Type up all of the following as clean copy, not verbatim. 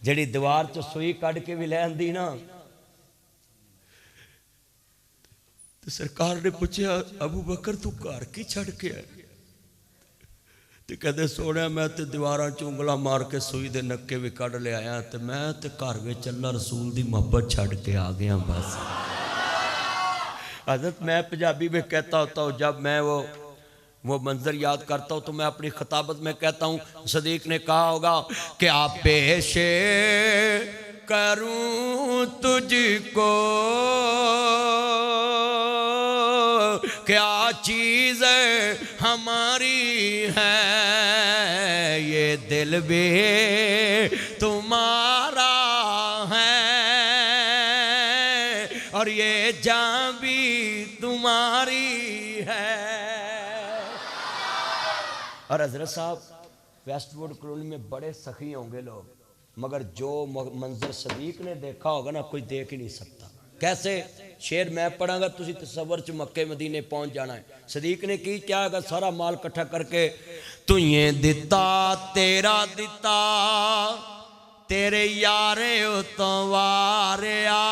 جڑی دیوار چ سوئی کڈ کے بھی لے آندی نا تو سرکار نے پوچھا ابو بکر تو گھر کی چھڑ کے آئے تو کہتے سونے میں تے دیواراں چ انگلاں مار کے سوئی دے نکے بھی کڈ لے آیا تے میں تے گھر وچ اللہ رسول دی محبت چھڑ کے آ گیا بس حضرت میں پنجابی میں کہتا ہوتا ہوں جب میں وہ منظر یاد کرتا ہوں تو میں اپنی خطابت میں کہتا ہوں صدیق نے کہا ہوگا کہ آپ پیش کروں تجھ کو کیا چیز ہماری ہے یہ دل بھی تمہارا ہے اور یہ جان بھی تمہاری ہے۔ اور حضرت صاحب ویسٹ ووڈ کالونی میں بڑے سخی ہوں گے لوگ مگر جو منظر صدیق نے دیکھا ہوگا نا کوئی دیکھ ہی نہیں سکتا۔ کیسے؟ شعر میں پڑھا گا تسی تصور چ مکے مدینے پہنچ جانا ہے۔ صدیق نے کی کیا ہے سارا مال کٹھا کر کے تُجھے دتا تیرا دتا تیرے یارے اتواریا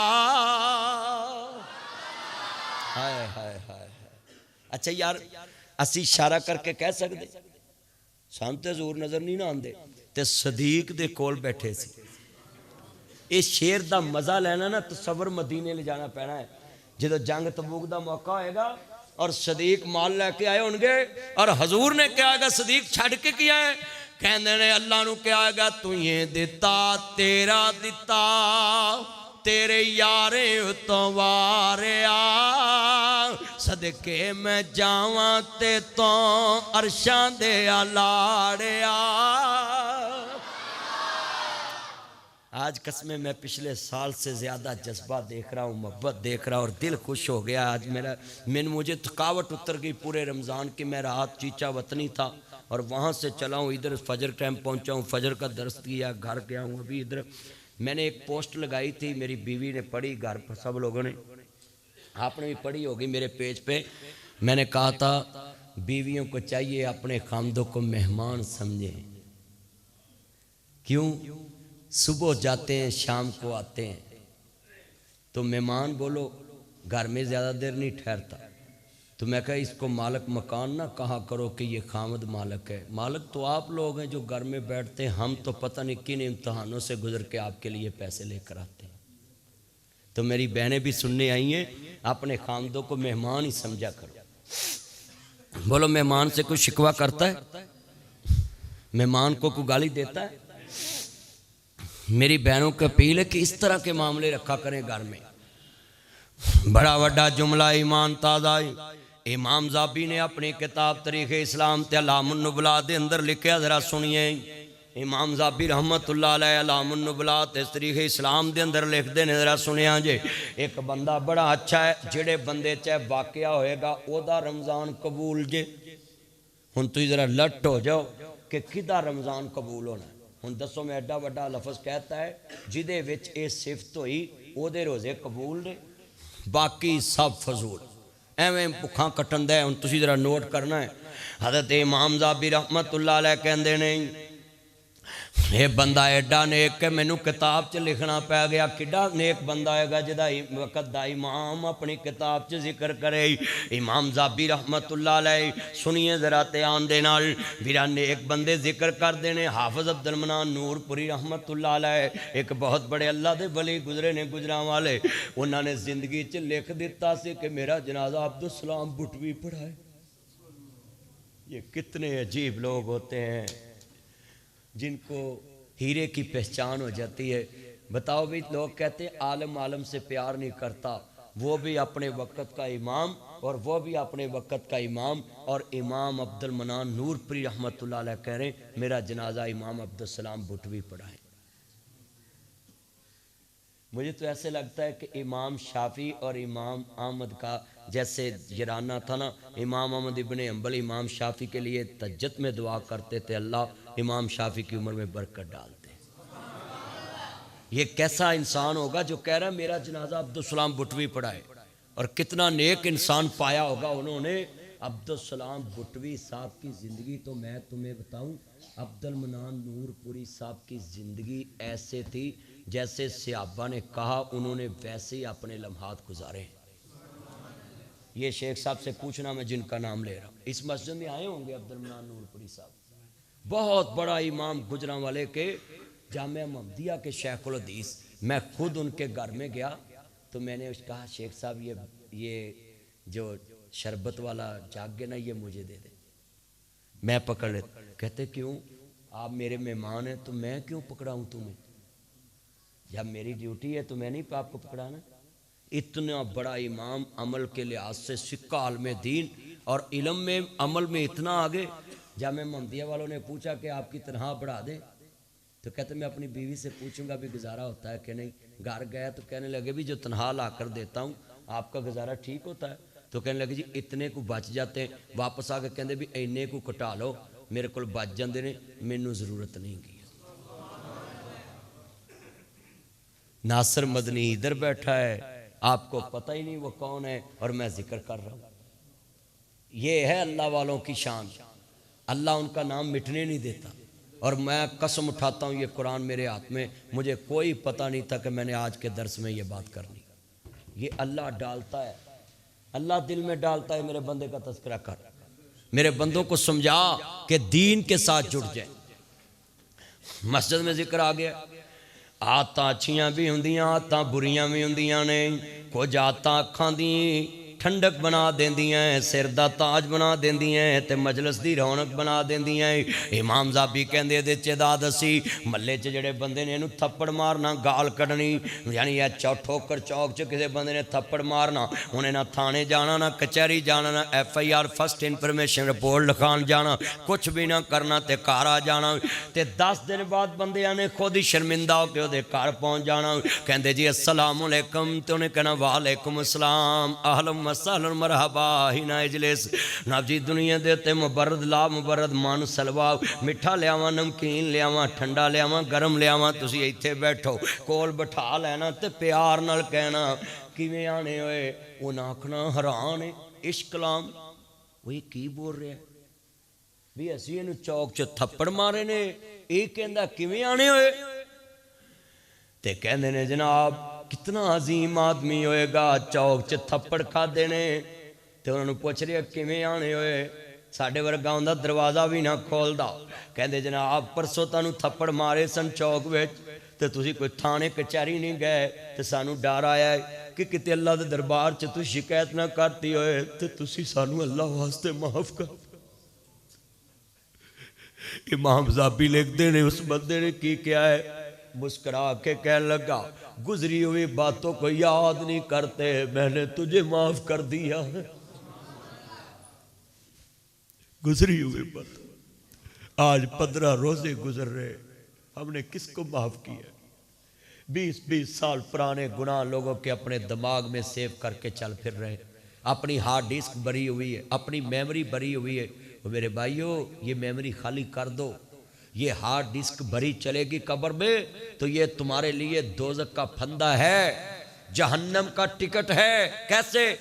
ہائے ہائے ہائے۔ اچھا یار اسی اشارہ کر کے کہہ سکتے سانتے حضور نظر نہیں نہ آندے تے صدیق دے کول بیٹھے سی۔ اس شیر دا مزہ لینا نا تصور مدینے لے جانا پینا ہے جدو جنگ تبوک دا موقع ہوئے گا اور صدیق مال لے کے آئے ہوں گے اور حضور نے کیا گا صدیق چھڑ کے کیا ہے کہندے نے اللہ نو کیا گا تُجھے دتا تیرا دتا تیرے یارے اتواریا صدقے میں جاواں تے تو عرشاں دے الاڑیا۔ آج قسمیں میں پچھلے سال سے زیادہ جذبہ دیکھ رہا ہوں محبت دیکھ رہا ہوں اور دل خوش ہو گیا۔ آج مجھے تھکاوٹ اتر گئی پورے رمضان کی۔ میں رات چیچا وطنی تھا اور وہاں سے چلا ہوں ادھر فجر ٹائم پہنچا ہوں فجر کا درس کیا گھر گیا ہوں ابھی ادھر میں نے ایک پوسٹ لگائی تھی میری بیوی نے پڑھی گھر پر سب لوگوں نے آپ نے بھی پڑھی ہوگی میرے پیج پہ۔ میں نے کہا تھا بیویوں کو چاہیے اپنے خامدوں کو مہمان سمجھیں کیوں صبح جاتے ہیں شام کو آتے ہیں تو مہمان بولو گھر میں زیادہ دیر نہیں ٹھہرتا تو میں کہا اس کو مالک مکان نہ کہا کرو کہ یہ خامد مالک ہے۔ مالک تو آپ لوگ ہیں جو گھر میں بیٹھتے ہیں ہم تو پتہ نہیں کن امتحانوں سے گزر کے آپ کے لیے پیسے لے کر آتے ہیں۔ تو میری بہنیں بھی سننے آئی ہیں اپنے خامدوں کو مہمان ہی سمجھا کرو۔ بولو مہمان سے کوئی شکوہ کرتا ہے؟ مہمان کو کوئی گالی دیتا ہے؟ میری بہنوں کو اپیل ہے کہ اس طرح کے معاملے رکھا کریں گھر میں۔ بڑا وڈا جملہ ایمان تازہ امام زابی نے اپنی کتاب تاریخ اسلام تے علام النبلاء دے اندر لکھیا ذرا سنیے۔ امام زابی رحمت اللہ علیہ علام النبلاء تے تاریخ اسلام دے اندر لکھ دے نے ذرا سنیا جے ایک بندہ بڑا اچھا ہے جڑے بندے چاہے واقعہ ہوئے گا او دا رمضان قبول جے۔ ہن تو ذرا لٹ ہو جاؤ کہ کدا رمضان قبول ہونا ہے۔ ہن دسو میں ایڈا وڈا لفظ کہتا ہے جدے وچ اے صفت ہوئی او دے روزے قبول نے باقی سب فضول ایویں بکھاں کٹن دے۔ ہن تسی ذرا نوٹ کرنا ہے حضرت امام زابی رحمت اللہ علیہ کہندے نے یہ بندہ ایڈا نیک کہ مینوں کتاب چ لکھنا پی گیا کڈا نیک بندہ ہے گا جدا وقت دا امام اپنی کتاب چ ذکر کرے۔ امام زابی رحمت اللہ علیہ سنیے ذرا دھیان دے نال ویرا نیک بندے ذکر کر دینے۔ حافظ عبد المنان نور پوری رحمت اللہ علیہ ایک بہت بڑے اللہ دے ولی گزرے نے گجراں والے انہوں نے زندگی چ لکھ دیتا سی کہ میرا جنازہ عبدالسلام بٹوی پڑھائے۔ یہ کتنے عجیب لوگ ہوتے ہیں جن کو ہیرے کی پہچان ہو جاتی ہے۔ بتاؤ بھی لوگ کہتے ہیں عالم عالم سے پیار نہیں کرتا، وہ بھی اپنے وقت کا امام اور وہ بھی اپنے وقت کا امام۔ اور امام عبد المنان نور پوری رحمت اللہ علیہ کہہ رہے ہیں میرا جنازہ امام عبدالسلام بٹوی پڑھائیں۔ مجھے تو ایسے لگتا ہے کہ امام شافعی اور امام احمد کا جیسے یرانہ تھا نا، امام احمد ابن حنبل امام شافعی کے لیے تہجد میں دعا کرتے تھے اللہ امام شافعی کی عمر میں برکت ڈالتے۔ یہ کیسا انسان ہوگا جو کہہ رہا ہے میرا جنازہ عبدالسلام بٹوی پڑھائے، اور کتنا نیک انسان پایا ہوگا انہوں نے عبدالسلام بٹوی صاحب کی زندگی تو میں تمہیں بتاؤں، عبد المنان نور پوری صاحب کی زندگی ایسے تھی جیسے صحابہ نے کہا انہوں نے ویسے ہی اپنے لمحات گزارے ہیں۔ یہ شیخ صاحب سے پوچھنا میں جن کا نام لے رہا ہوں، اس مسجد میں آئے ہوں گے عبد المنان نور پوری صاحب، بہت بڑا امام گجرانوالے کے جامعہ محمدیہ کے شیخ الحدیث۔ میں خود ان کے گھر میں گیا تو میں نے کہا شیخ صاحب یہ جو شربت والا جاگ نا یہ مجھے دے دے، میں پکڑ لیتا۔ کہتے کیوں؟ آپ میرے مہمان ہیں تو میں کیوں پکڑاؤں تمہیں؟ جب میری ڈیوٹی ہے تو میں نہیں آپ کو پکڑانا۔ اتنا بڑا امام، عمل کے لحاظ سے سکہ عالم دین اور علم میں عمل میں اتنا آگے۔ جامعہ محمدیہ والوں نے پوچھا کہ آپ کی تنخواہ بڑھا دیں، تو کہتے میں اپنی بیوی سے پوچھوں گا بھی گزارا ہوتا ہے کہ نہیں۔ گھر گیا تو کہنے لگے بھی جو تنخواہ لا کر دیتا ہوں آپ کا گزارا ٹھیک ہوتا ہے؟ تو کہنے لگے جی اتنے کو بچ جاتے ہیں۔ واپس آ کے کہنے بھی اینے کو کٹا لو، میرے کو بچ جاندے نے، مینوں ضرورت نہیں کی۔ ناصر مدنی ادھر بیٹھا ہے، آپ کو پتہ ہی نہیں وہ کون ہے، اور میں ذکر کر رہا ہوں۔ یہ ہے اللہ والوں کی شان، اللہ ان کا نام مٹنے نہیں دیتا۔ اور میں قسم اٹھاتا ہوں یہ قرآن میرے ہاتھ میں، مجھے کوئی پتہ نہیں تھا کہ میں نے آج کے درس میں یہ بات کرنی۔ یہ اللہ ڈالتا ہے، اللہ دل میں ڈالتا ہے۔ میرے بندے کا تذکرہ کر، میرے بندوں کو سمجھا کہ دین کے ساتھ جڑ جائیں۔ مسجد میں ذکر آ گیا، آتاں اچھیاں بھی ہوندیاں آتاں بریاں بھی ہوندیاں نے، کچھ آتاں اکھاں دی ٹھنڈک بنا دیندیاں ہیں، سر دا تاج بنا دیندیاں ہیں تے مجلس دی رونق بنا دیندیاں ہیں۔ امام زابی کہندے دے چداد اسی محلے چ جڑے بندے نے اینوں تھپڑ مارنا، گال کڈنی، یعنی یہ ٹھوکر چوک چ کسے بندے نے تھپڑ مارنا، انہیں نہ تھانے جانا، نہ کچہری جانا، نہ F I R first information report لکھان جانا، کچھ بھی نہ کرنا تے گھر آ جانا تے 10 دن بعد بندیاں نے خود ہی شرمندہ ہو کے دے گھر پہنچ جانا۔ کہندے جی السلام علیکم، تو انہیں کہنا وعلیکم السلام، اہلا وسہلا مرحبا ہنا اجلس۔ ناب جی دنیا دیتے مبرد لا مبرد من سلوا، مٹھا لیاواں نمکین لیاواں ٹھنڈا لیاواں گرم لیاواں، تسی ایتھے بیٹھو کول بٹھا لینا تے پیار نال کہنا کیویں آنے ہوئے، وہ نہ آکھنا حیران ہے عشق کلام، وہ کی بول رہے ہیں بھی اسی اینو چوک چ تھپڑ مارے نے، یہ کہندا کیویں آنے ہوئے؟ تے کہندے نے جناب کتنا عظیم آدمی ہوئے گا، چوک چ تھپڑ کھا دینے۔ تے انہوں نے پوچھ رہے کیویں آنے ہوئے، ساڈے ورگا ہوندا دروازہ بھی نہ کھولدا۔ کہندے جناب پرسوں تانوں تھپڑ مارے سن چوک وچ تے تسی کوئی تھانے کچہری نہیں گئے، تے سانوں ڈر آیا ہے کہ کتے اللہ دے دربار چ تو شکایت نہ کرتی ہوئے تے تسی سانوں اللہ واسطے معاف کر۔ امام زابی لکھ دے نے اس بندے نے کی کیا ہے، مسکرا کے کہنے لگا گزری ہوئی باتوں کو یاد نہیں کرتے، میں نے تجھے معاف کر دیا ہے۔ گزری ہوئی بات، آج 15 روزے گزر رہے، ہم نے کس کو معاف کیا؟ 20 سال پرانے گناہ لوگوں کے اپنے دماغ میں سیو کر کے چل پھر رہے، اپنی ہارڈ ڈسک بری ہوئی ہے، اپنی میموری بری ہوئی ہے۔ میرے بھائیو یہ میموری خالی کر دو، یہ ہارڈ ڈسک بھری چلے گی قبر میں تو یہ تمہارے لیے دوزخ کا پھندا ہے، جہنم کا ٹکٹ ہے۔ کیسے؟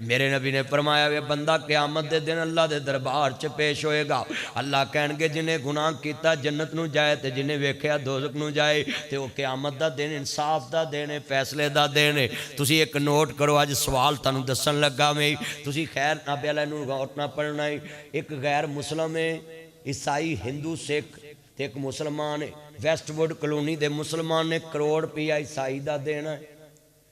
میرے نبی نے فرمایا یہ بندہ قیامت دے دن اللہ دے دربار چ پیش ہوئے گا، اللہ کہن گے جنہیں گناہ کیتا جنت نو جائے تے جنہیں ویکھیا دوزخ نو جائے، تے وہ قیامت دا دن انصاف دا دن ہے، فیصلے دا دن ہے۔ تسی ایک نوٹ کرو، آج سوال تانوں دسن لگا میں، تسی خیر نبی علیہ نو غور نہ پڑھنا ہے۔ ایک غیر مسلم ہے، عیسائی ہندو سکھ تے ایک مسلمان ہے، ویسٹ ووڈ کلونی دے مسلمان نے کروڑ روپیہ عیسائی دا دینا ہے،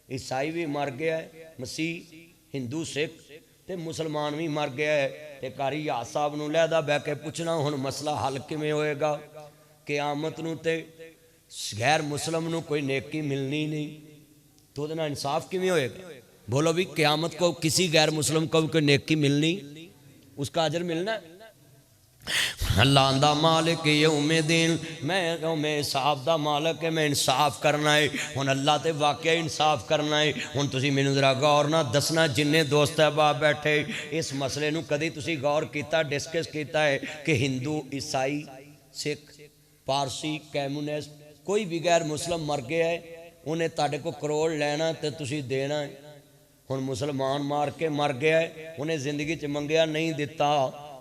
عیسائی بھی مر گیا ہے، مسیح ہندو سکھ تے مسلمان بھی مر گیا ہے۔ تے قاری یاد صاحب نو لیدا بہ کے پوچھنا ہن مسئلہ حل کیویں ہوئے گا؟ قیامت نو تے غیر مسلم نو کوئی نیکی ملنی نہیں، تو دے نال انصاف کیویں ہوئے گا؟ بولو بھی قیامت کو کسی غیر مسلم کو کوئی نیکی ملنی، اس کا اجر ملنا ہے؟ اللہ اندہ مالک یوم دین، میں یوم حساب دا مالک ہے، میں انصاف کرنا ہے۔ ہن اللہ تے واقعہ انصاف کرنا ہے۔ ہن تسی مینوں ذرا غور نہ دسنا جننے دوست احباب بیٹھے اس مسئلے نو کدی تسی غور کیتا ڈسکس کیتا ہے کہ ہندو عیسائی سکھ پارسی کمیونسٹ کوئی بھی غیر مسلم مر گیا ہے انہیں تاڑے کو کروڑ لینا تے تسی دینا ہے؟ ہن مسلمان مار کے مر گیا ہے، انہیں زندگی چ منگیا نہیں دیتا،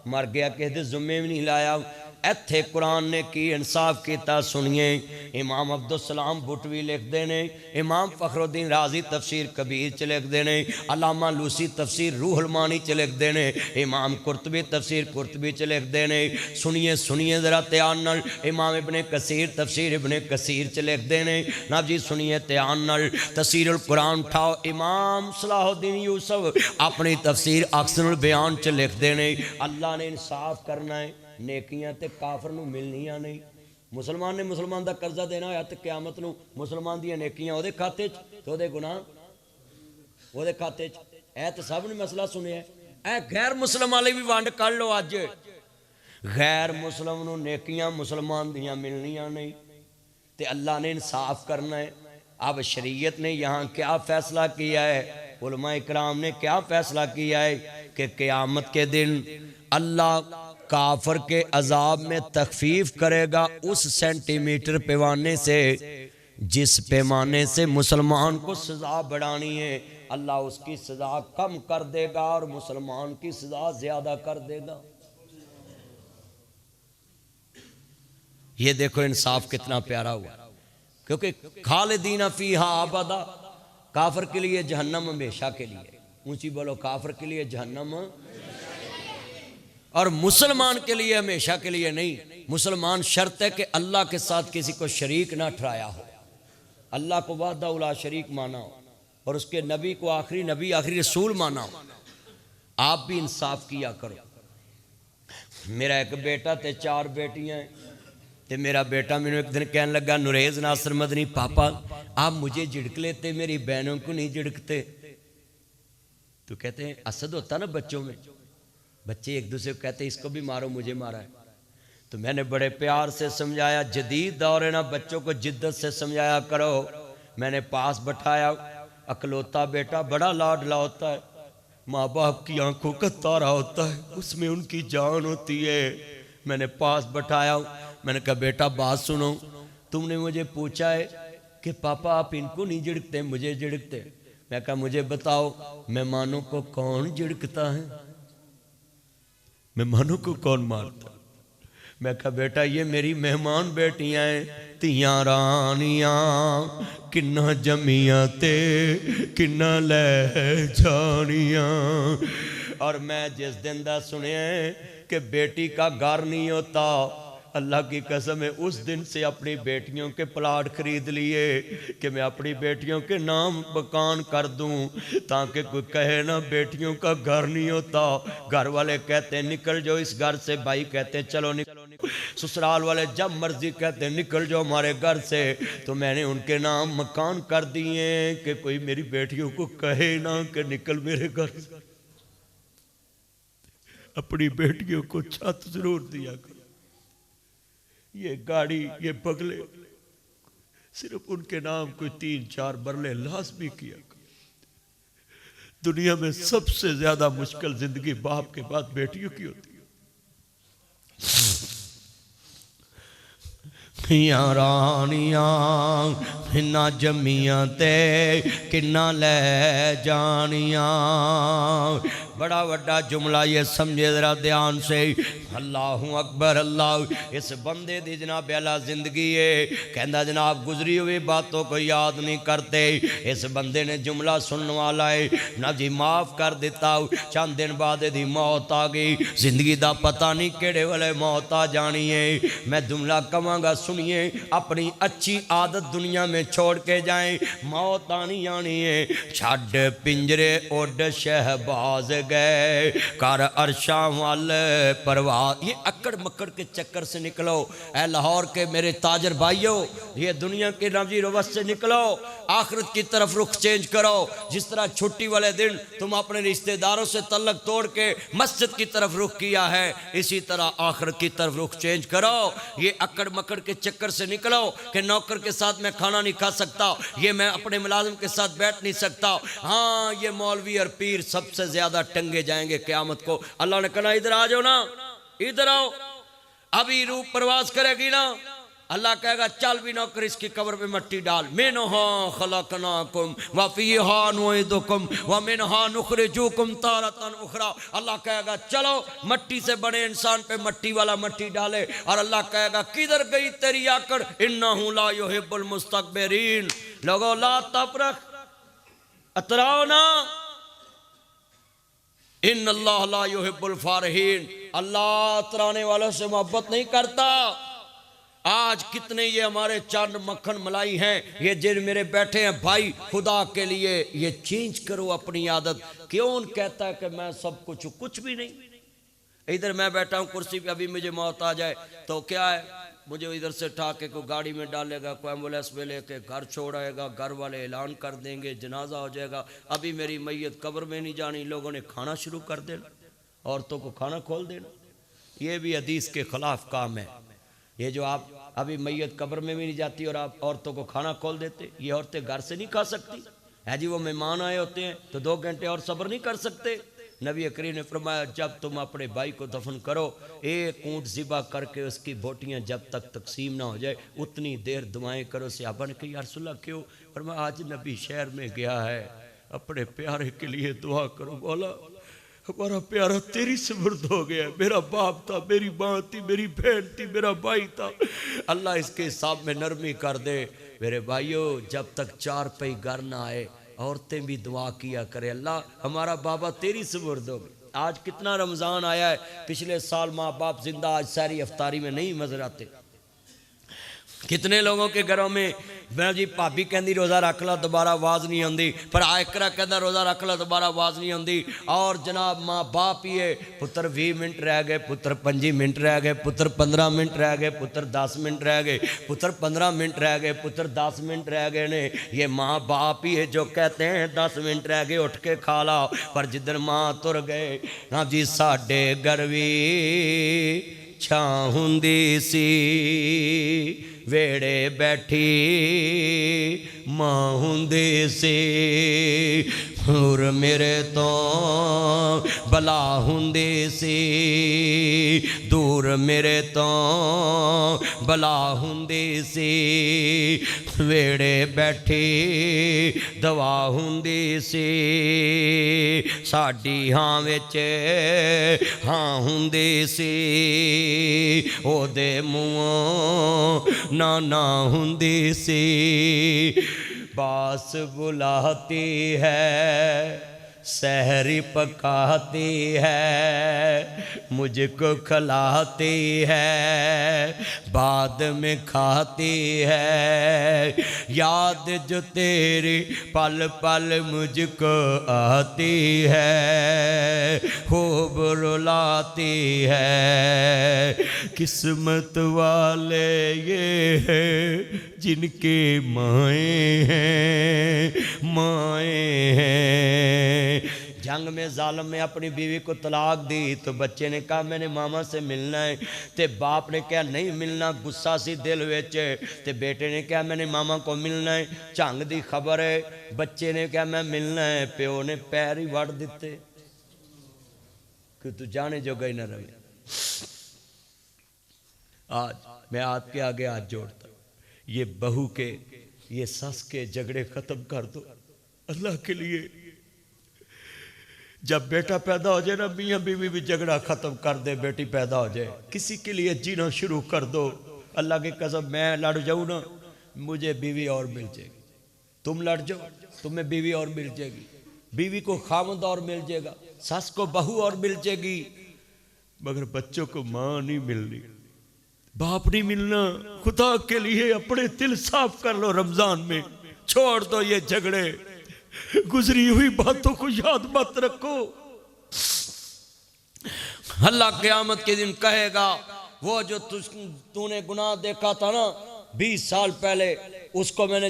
مر گیا کسی دے ذمے بھی نہیں لایا۔ ایتھے قرآن نے کی انصاف کیتا سنیے، امام عبدالسلام بھٹوی لکھ دینے، امام فخر الدین رازی تفسیر کبیر چ لکھ دینے، علامہ لوسی تفسیر روح المانی چ لکھ دینے، امام قرطبی تفسیر قرطبی چ لکھ دینے۔ سنیے ذرا دھیان نال، امام ابن کثیر تفسیر ابن کثیر چ لکھ دینے۔ نا جی سنیے دھیان نال، تفسیر القرآن اٹھاؤ، امام صلاح الدین یوسف اپنی تفسیر احسن البیان چ لکھ دینے۔ اللہ نے انصاف کرنا ہے، نیکیاں تے کافر نو ملنیاں نہیں۔ مسلمان نے مسلمان دا قرضہ دینا ہویا تے قیامت نو مسلمان دیاں نیکیاں او دے کھاتے چ تے او دے گناہ او دے کھاتے چ۔ اے تے سب نے مسئلہ سنیا ہے۔ اے غیر مسلم والے بھی وانڈ کر لو اج، غیر مسلم نو نیکیاں مسلمان دیاں ملنیاں نہیں تے اللہ نے انصاف کرنا ہے۔ اب شریعت نے یہاں کیا فیصلہ کیا ہے، علماء اکرام نے کیا فیصلہ کیا ہے کہ قیامت کے دن اللہ کافر کے عذاب میں تخفیف کرے گا اس سینٹی میٹر پیمانے سے جس پیمانے سے مسلمان کو سزا بڑھانی ہے، اللہ اس کی سزا کم کر دے گا اور مسلمان کی سزا زیادہ کر دے گا۔ یہ دیکھو انصاف کتنا پیارا ہوا، کیونکہ خالدین فیہا ابدا، کافر کے لیے جہنم ہمیشہ کے لیے، اونچی بولو، کافر کے لیے جہنم اور مسلمان کے لیے ہمیشہ کے لیے نہیں۔ مسلمان شرط ہے کہ اللہ کے ساتھ کسی کو شریک نہ ٹھہرایا ہو، اللہ کو وحدہ لا شریک مانا ہو اور اس کے نبی کو آخری نبی آخری رسول مانا ہو۔ آپ بھی انصاف کیا کرو۔ میرا ایک بیٹا تے 4 بیٹیاں ہیں، تے میرا بیٹا میں نے ایک دن کہنے لگا نریز ناصر مدنی پاپا آپ مجھے جھڑک لیتے میری بہنوں کو نہیں جھڑکتے؟ تو کہتے ہیں اسد ہوتا نا بچوں میں، بچے ایک دوسرے کو کہتے ہیں اس کو بھی مارو مجھے مارا ہے۔ تو میں نے بڑے پیار سے سمجھایا، جدید دور ہے نا، بچوں کو جدت سے سمجھایا کرو۔ میں نے پاس بٹھایا، اکلوتا بیٹا بڑا لاڈلا ہوتا ہے، ماں باپ کی آنکھوں کا تارا ہوتا ہے، اس میں ان کی جان ہوتی ہے۔ میں نے پاس بٹھایا، میں نے کہا بیٹا بات سنو، تم نے مجھے پوچھا ہے کہ پاپا آپ ان کو نہیں جھڑکتے مجھے جھڑکتے؟ میں کہا مجھے بتاؤ مہمانوں کو کون جھڑکتا ہے، مہمانوں کو کون مارتا؟ میں کہا بیٹا یہ میری مہمان بیٹیاں ہیں، تیاں رانیاں کنہ جمیاں تے کنہ لے جانیاں۔ اور میں جس دن دا سنے کہ بیٹی کا گھر نہیں ہوتا، اللہ کی قسم ہے اس دن سے اپنی بیٹیوں کے پلاٹ خرید لیے کہ میں اپنی بیٹیوں کے نام مکان کر دوں تاکہ کوئی کہے نا بیٹیوں کا گھر نہیں ہوتا۔ گھر والے کہتے ہیں نکل جاؤ اس گھر سے، بھائی کہتے ہیں چلو نکل، سسرال والے جب مرضی کہتے ہیں نکل جاؤ ہمارے گھر سے۔ تو میں نے ان کے نام مکان کر دیے کہ کوئی میری بیٹیوں کو کہے نا کہ نکل میرے گھر سے۔ اپنی بیٹیوں کو چھت ضرور دیا کرو، یہ گاڑی یہ بگلے صرف ان کے نام کوئی 3-4 برلے لازمی کیا کرو۔ دنیا میں سب سے زیادہ مشکل زندگی باپ کے بعد بیٹیوں کی ہوتی ہے۔ یا رانیاں ہنہ جمیاں تے کنہ لے جانیاں۔ بڑا وڈا جملہ یہ سمجھے ذرا دھیان سے، اللہ اکبر اللہ۔ اس بندے دی جناب اعلیٰ زندگی ہے، کہندہ جناب گزری ہوئی باتوں کو یاد نہیں کرتے۔ اس بندے نے جملہ سننے والا ہے نا جی معاف کر دیتا، چند دن بعد دی موت آ گئی، زندگی دا پتہ نہیں کیڑے والے موت آ جانی ہے۔ میں جملہ کہاں گا سنیے، اپنی اچھی عادت دنیا میں چھوڑ کے جائیں، موت آنی آنی ہے۔ چھڈ پنجرے اڈ شہباز گئے کر عرشاں والے پرواز۔ یہ اکڑ مکڑ کے چکر سے نکلو اے لاہور کے میرے تاجر بھائیوں، یہ دنیا کے نظیر روس سے نکلو، آخرت کی طرف رخ چینج کرو۔ جس طرح چھٹی والے دن تم اپنے رشتہ داروں سے تعلق توڑ کے مسجد کی طرف رخ کیا ہے، اسی طرح آخرت کی طرف رخ چینج کرو۔ یہ اکڑ مکڑ کے چکر سے نکلو کہ نوکر کے ساتھ میں کھانا نہیں کھا سکتا، یہ میں اپنے ملازم کے ساتھ بیٹھ نہیں سکتا، ہاں یہ مولوی اور پیر سب سے زیادہ ٹنگے جائیں گے قیامت کو۔ اللہ نے کہا ادھر آ جاؤ نا، ادھر آؤ، ابھی روح پرواز کرے گی نا اللہ کہے گا چل بھی نہ کر اس کی قبر پہ مٹی ڈال، منہا خلقناکم وفیہا نعیدکم ومنہا نخرجوکم تارۃ اخری۔ اللہ کہے گا چلو مٹی سے بنے انسان پہ مٹی والا مٹی ڈالے، اور اللہ کہے گا کدھر گئی تیری آکڑ، انہ لا یحب المستکبرین۔ لوگو لا تفرح، اتراؤ نا، ان اللہ لا یحب الفارحین، اللہ اترانے والوں سے محبت نہیں کرتا۔ آج کتنے یہ ہمارے چاند مکھن ملائی ہیں، یہ جن میرے بیٹھے ہیں بھائی، خدا کے لیے یہ چینج کرو اپنی عادت۔ کیوں کہتا ہے کہ میں سب کچھ بھی نہیں، ادھر میں بیٹھا ہوں کرسی پہ، ابھی مجھے موت آ جائے تو کیا ہے، مجھے ادھر سے اٹھا کے کوئی گاڑی میں ڈالے گا، کوئی ایمبولینس میں لے کے گھر چھوڑائے گا، گھر والے اعلان کر دیں گے، جنازہ ہو جائے گا، ابھی میری میت قبر میں نہیں جانی، لوگوں نے کھانا شروع کر دینا، عورتوں کو کھانا کھول دینا۔ یہ بھی حدیث کے خلاف کام ہے۔ یہ جو آپ ابھی میت قبر میں بھی نہیں جاتی اور آپ عورتوں کو کھانا کھول دیتے، یہ عورتیں گھر سے نہیں کھا سکتی ہے جی، وہ مہمان آئے ہوتے ہیں تو 2 گھنٹے اور صبر نہیں کر سکتے۔ نبی کریم نے فرمایا جب تم اپنے بھائی کو دفن کرو، ایک اونٹ ذبح کر کے اس کی بوٹیاں جب تک تقسیم نہ ہو جائے اتنی دیر دعائیں کرو۔ صحابہ نے کہا یا رسول اللہ کیوں؟ فرمایا آج نبی شہر میں گیا ہے، اپنے پیارے کے لیے دعا کرو، مولا ہمارا پیارا تیری سپرد ہو گیا، میرا باپ تھا، میری ماں تھی، میری بہن تھی، میرا بھائی تھا، اللہ اس کے حساب میں نرمی کر دے۔ میرے بھائیو جب تک 4 پئی گھر نہ آئے عورتیں بھی دعا کیا کرے، اللہ ہمارا بابا تیری سپرد ہو گیا۔ آج کتنا رمضان آیا ہے، پچھلے سال ماں باپ زندہ، آج ساری افطاری میں نہیں نظر آتے۔ کتنے لوگوں کے گھروں میں میں جی بھابی کہندی روزہ رکھ لا دوبارہ آواز نہیں آندی، پر آئکرا کہندا روزہ رکھ لا دوبارہ آواز نہیں آندی، اور جناب ماں باپ ہی ہے، پتر 20 منٹ رہ گئے، پتر 25 منٹ رہ گئے، پتر 15 منٹ رہ گئے، پتر 10 منٹ رہ گئے، پتر 15 منٹ رہ گئے، پتر 10 منٹ رہ گئے نے۔ یہ ماں باپ ہی ہے جو کہتے ہیں 10 منٹ رہ گئے اٹھ کے کھا لا، پر جدھر ماں تر گئے ہاں جی ساڈے گھر وی چھاں ہوندی سی، ویڑے بیٹھی ماں ہوندی سی، حور میرے تو بلا ہوندی سی، دور میرے تو بلا ہوندی سی، ویڑے بیٹھی دعا ہوندی سی، ساڈی ہاں وچ ہاں ہوندی سی، او دے منہوں نانا ہوندی سی، باس بلاتی ہے سحری پکاتی ہے، مجھ کو کھلاتی ہے بعد میں کھاتی ہے، یاد جو تیری پل پل مجھ کو آتی ہے، خوب رلاتی ہے، قسمت والے یہ ہیں جن کی مائیں ہیں، مائیں ہیں۔ جنگ میں ظالم نے اپنی بیوی کو طلاق دی تو بچے نے کہا میں نے ماما سے ملنا ہے، تے باپ نے کہا نہیں ملنا، غصہ سی دل وچ، تے بیٹے نے کہا میں نے ماما کو ملنا ہے، جنگ دی خبر ہے، بچے نے کہا میں ملنا ہے، پیو نے پیر ہی وڑ دیتے کہ تو جانے جو گئی نہ رہے۔ آج میں آپ کے آگے ہاتھ جوڑتا ہوں، یہ بہو کے یہ ساس کے جھگڑے ختم کر دو اللہ کے لیے۔ جب بیٹا پیدا ہو جائے نا میاں بیوی بھی جھگڑا ختم کر دے، بیٹی پیدا ہو جائے کسی کے لیے جینا شروع کر دو۔ اللہ کی قسم میں لڑ جاؤں نا مجھے بیوی اور مل جائے گی، تم لڑ جاؤ تمہیں بیوی اور مل جائے گی، بیوی کو خامد اور مل جائے گا، ساس کو بہو اور مل جائے گی، مگر بچوں کو ماں نہیں ملنی، باپ نہیں ملنا۔ خدا کے لیے اپنے دل صاف کر لو، رمضان میں چھوڑ دو یہ جھگڑے، گزری ہوئی باتوں کو یاد مت رکھو۔ اللہ قیامت کے دن کہے گا وہ جو تو نے گناہ دیکھا تھا نا 20 سال پہلے، اس کو میں نے